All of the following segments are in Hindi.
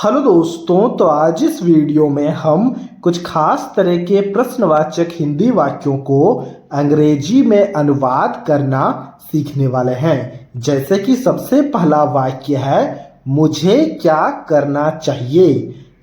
हेलो दोस्तों, तो आज इस वीडियो में हम कुछ खास तरह के प्रश्नवाचक हिंदी वाक्यों को अंग्रेजी में अनुवाद करना सीखने वाले हैं। जैसे कि सबसे पहला वाक्य है मुझे क्या करना चाहिए।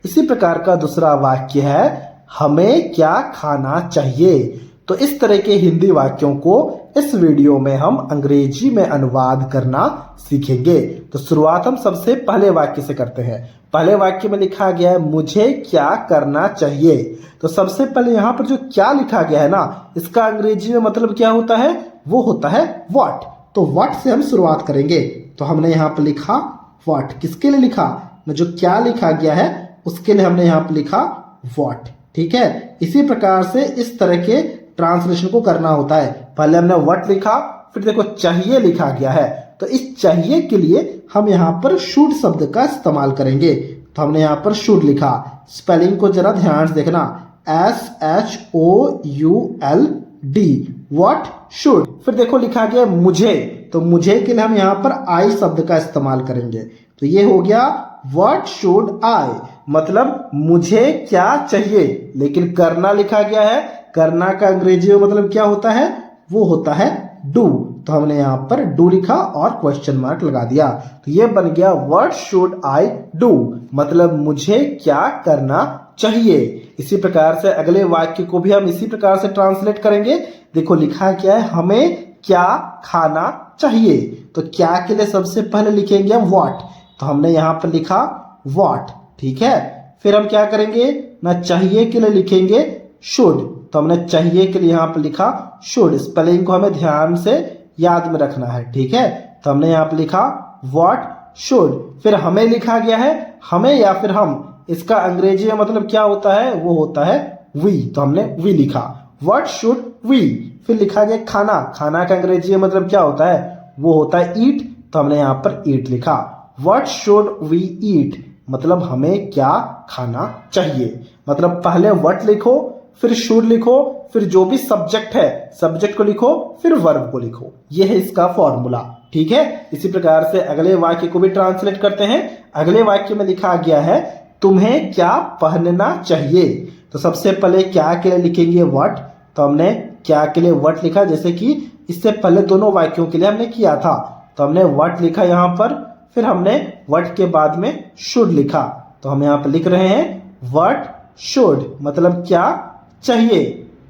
इसी प्रकार का दूसरा वाक्य है हमें क्या खाना चाहिए। तो इस तरह के हिंदी वाक्यों को इस वीडियो में हम अंग्रेजी में अनुवाद करना सीखेंगे। तो शुरुआत हम सबसे पहले वाक्य से करते हैं। पहले वाक्य में लिखा गया है मुझे क्या करना चाहिए। तो सबसे पहले यहाँ पर जो क्या लिखा गया है ना, इसका अंग्रेजी में मतलब क्या होता है, वो होता है व्हाट। तो व्हाट से हम शुरुआत करेंगे। तो हमने यहाँ पर लिखा व्हाट, किसके लिए लिखा, जो क्या लिखा गया है उसके लिए हमने यहाँ पर लिखा व्हाट। ठीक है, इसी प्रकार से इस तरह के ट्रांसलेशन को करना होता है। पहले हमने व्हाट लिखा, फिर देखो चाहिए लिखा गया है। तो इस चाहिए के लिए हम यहाँ पर शुड शब्द का इस्तेमाल करेंगे। तो हमने यहाँ पर शुड लिखा, स्पेलिंग को जरा ध्यान से देखना, SHOULD, व्हाट शुड। फिर देखो लिखा गया मुझे, तो मुझे के लिए हम यहाँ पर आई शब्द का इस्तेमाल करेंगे। तो ये हो गया व्हाट शुड आई, मतलब मुझे क्या चाहिए। लेकिन करना लिखा गया है, करना का अंग्रेजी में मतलब क्या होता है, वो होता है डू। तो हमने यहाँ पर डू लिखा और क्वेश्चन मार्क लगा दिया। तो ये बन गया व्हाट शुड आई डू, मतलब मुझे क्या करना चाहिए। इसी प्रकार से अगले वाक्य को भी हम इसी प्रकार से ट्रांसलेट करेंगे। देखो लिखा क्या है हमें क्या खाना चाहिए। तो क्या के लिए सबसे पहले लिखेंगे हम व्हाट। तो हमने यहाँ पर लिखा व्हाट। ठीक है, फिर हम क्या करेंगे ना, चाहिए के लिए लिखेंगे शुड। तो हमने चाहिए के लिए यहाँ पर लिखा शुड, स्पेलिंग को हमें ध्यान से याद में रखना है। ठीक है, तो हमने यहाँ पर लिखा व्हाट शुड। फिर हमें लिखा गया है हमें या फिर हम, इसका अंग्रेजी में मतलब क्या होता है, वो होता है वी। तो हमने वी लिखा, व्हाट शुड वी। फिर लिखा गया खाना, खाना का अंग्रेजी में मतलब क्या होता है, वो होता है ईट। तो हमने यहाँ पर ईट लिखा, व्हाट शुड वी ईट, मतलब हमें क्या खाना चाहिए। मतलब पहले व्हाट लिखो, फिर शुड लिखो, फिर जो भी सब्जेक्ट है सब्जेक्ट को लिखो, फिर वर्ब को लिखो। यह है इसका फॉर्मूला। ठीक है, इसी प्रकार से अगले वाक्य को भी ट्रांसलेट करते हैं। अगले वाक्य में लिखा गया है तुम्हें क्या पहनना चाहिए। तो सबसे पहले क्या के लिए लिखेंगे व्हाट। तो हमने क्या के लिए व्हाट लिखा, जैसे कि इससे पहले दोनों वाक्यों के लिए हमने किया था। तो हमने व्हाट लिखा यहाँ पर, फिर हमने व्हाट के बाद में शुड लिखा। तो हम यहाँ पर लिख रहे हैं व्हाट शुड, मतलब क्या चाहिए,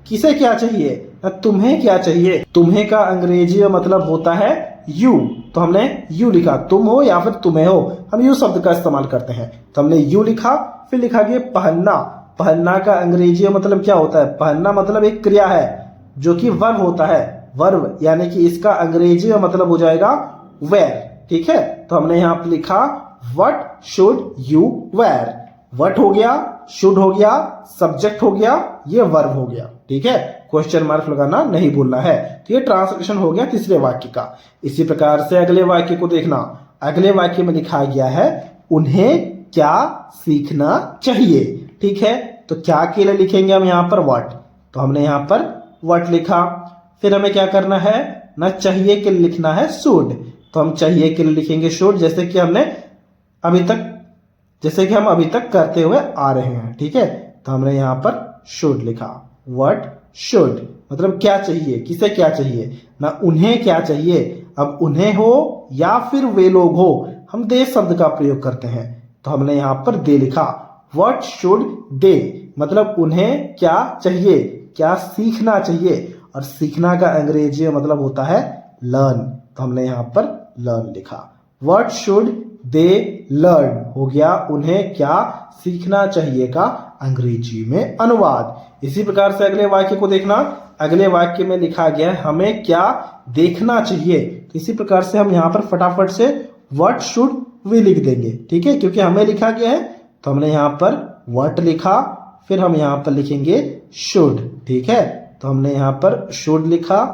किसे क्या चाहिए, तुम्हें क्या चाहिए। तुम्हें का अंग्रेजी में मतलब होता है यू। तो हमने यू लिखा, तुम हो या फिर तुम्हें हो, हम यू शब्द का इस्तेमाल करते हैं। तो हमने यू लिखा, फिर लिखा गया पहनना। पहनना का अंग्रेजी में मतलब क्या होता है, पहनना मतलब एक क्रिया है जो कि वर्ब होता है, वर्ब, यानी कि इसका अंग्रेजी में मतलब हो जाएगा वेयर। ठीक है, तो हमने यहाँ पर लिखा what should you wear. What हो गया, शुड हो गया, सब्जेक्ट हो गया, ये वर्ब हो गया। ठीक है, क्वेश्चन मार्क लगाना नहीं भूलना है। तो ये ट्रांसलेशन हो गया तीसरे वाक्य का। इसी प्रकार से अगले वाक्य को देखना। अगले वाक्य में लिखा गया है उन्हें क्या सीखना चाहिए। ठीक है, तो क्या के लिए लिखेंगे हम यहाँ पर व्हाट। तो हमने यहाँ पर व्हाट लिखा, फिर हमें क्या करना है ना, चाहिए के लिए लिखना है शुड। तो हम चाहिए के लिए लिखेंगे शुड, जैसे कि हम अभी तक करते हुए आ रहे हैं। ठीक है, तो हमने यहाँ पर शुड लिखा, व्हाट शुड, मतलब क्या चाहिए, किसे क्या चाहिए ना, उन्हें क्या चाहिए। अब उन्हें हो या फिर वे लोग हो, हम दे शब्द का प्रयोग करते हैं। तो हमने यहाँ पर दे लिखा, व्हाट शुड दे, मतलब उन्हें क्या चाहिए, क्या सीखना चाहिए। और सीखना का अंग्रेजी में मतलब होता है लर्न। तो हमने यहाँ पर लर्न लिखा, व्हाट शुड दे लर्न, हो गया उन्हें क्या सीखना चाहिए का अंग्रेजी में अनुवाद। इसी प्रकार से अगले वाक्य को देखना। अगले वाक्य में लिखा गया है हमें क्या देखना चाहिए। तो इसी प्रकार से हम यहाँ पर फटाफट से व्हाट शुड वी लिख देंगे। ठीक है, क्योंकि हमें लिखा गया है। तो हमने यहाँ पर व्हाट लिखा, फिर हम यहाँ पर लिखेंगे शुड। ठीक है, तो हमने यहाँ पर शुड लिखा।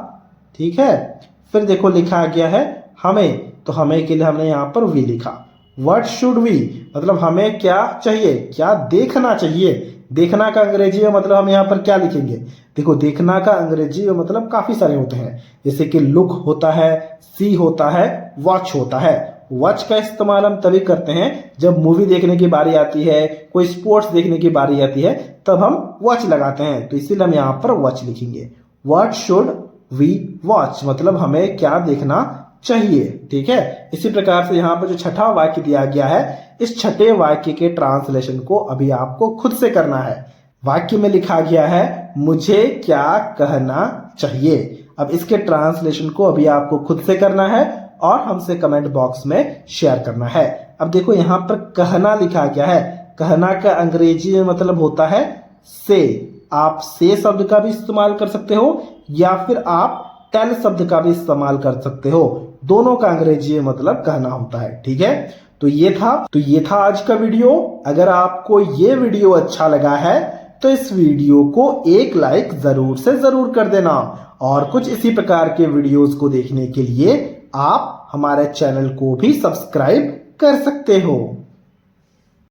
ठीक है, फिर देखो लिखा गया है हमें, तो हमें के लिए हमने यहाँ पर वी लिखा, व्हाट शुड वी, मतलब हमें क्या चाहिए, क्या देखना चाहिए। देखना का अंग्रेजी में मतलब हम यहाँ पर क्या लिखेंगे, देखो देखना का अंग्रेजी में मतलब काफी सारे होते हैं, जैसे कि लुक होता है, सी होता है, वॉच होता है। वॉच का इस्तेमाल हम तभी करते हैं जब मूवी देखने की बारी आती है, कोई स्पोर्ट्स देखने की बारी आती है, तब हम वॉच लगाते हैं। तो इसीलिए हम यहाँ पर वॉच लिखेंगे। व्हाट शुड वी वॉच मतलब हमें क्या देखना चाहिए। ठीक है, इसी प्रकार से यहाँ पर जो छठा वाक्य दिया गया है, इस छठे वाक्य के ट्रांसलेशन को अभी आपको खुद से करना है। वाक्य में लिखा गया है मुझे क्या कहना चाहिए। अब इसके ट्रांसलेशन को अभी आपको खुद से करना है और हमसे कमेंट बॉक्स में शेयर करना है। अब देखो यहाँ पर कहना लिखा गया है। कहना का अंग्रेजी में मतलब होता है से। आप से शब्द का भी इस्तेमाल कर सकते हो या फिर आप टेल शब्द का भी इस्तेमाल कर सकते हो। दोनों का अंग्रेजी में मतलब कहना होता है। ठीक है, तो ये था आज का वीडियो। अगर आपको ये वीडियो अच्छा लगा है तो इस वीडियो को एक लाइक जरूर से जरूर कर देना और कुछ इसी प्रकार के वीडियोस को देखने के लिए आप हमारे चैनल को भी सब्सक्राइब कर सकते हो।